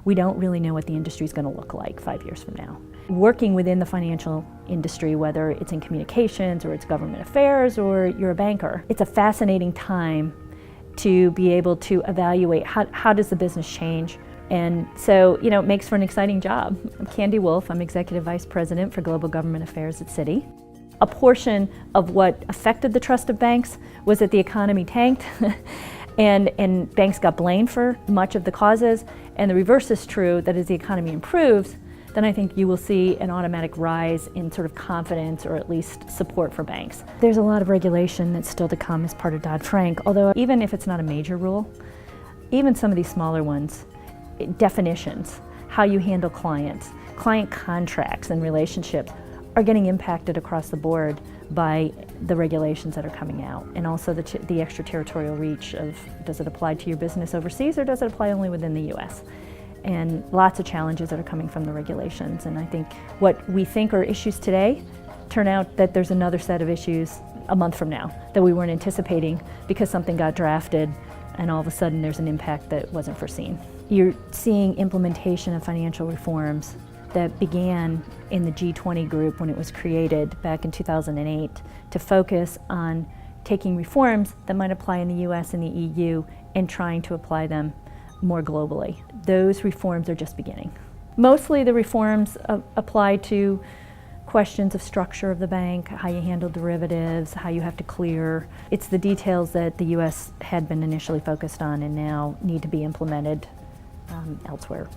We don't really know what the industry is going to look like 5 years from now. Working within the financial industry, whether it's in communications or it's government affairs or you're a banker, it's a fascinating time to be able to evaluate how does the business change. And so, it makes for an exciting job. I'm Candi Wolff. I'm Executive Vice President for Global Government Affairs at Citi. A portion of what affected the trust of banks was that the economy tanked and banks got blamed for much of the causes. And the reverse is true, that as the economy improves, then I think you will see an automatic rise in sort of confidence or at least support for banks. There's a lot of regulation that's still to come as part of Dodd-Frank, although even if it's not a major rule, even some of these smaller ones, definitions, how you handle clients, client contracts and relationships are getting impacted across the board by the regulations that are coming out, and also the extraterritorial reach of, does it apply to your business overseas or does it apply only within the US? And lots of challenges that are coming from the regulations. And I think what we think are issues today turn out that there's another set of issues a month from now that we weren't anticipating because something got drafted and all of a sudden there's an impact that wasn't foreseen. You're seeing implementation of financial reforms that began in the G20 group when it was created back in 2008 to focus on taking reforms that might apply in the US and the EU and trying to apply them more globally. Those reforms are just beginning. Mostly the reforms apply to questions of structure of the bank, how you handle derivatives, how you have to clear. It's the details that the US had been initially focused on and now need to be implemented elsewhere.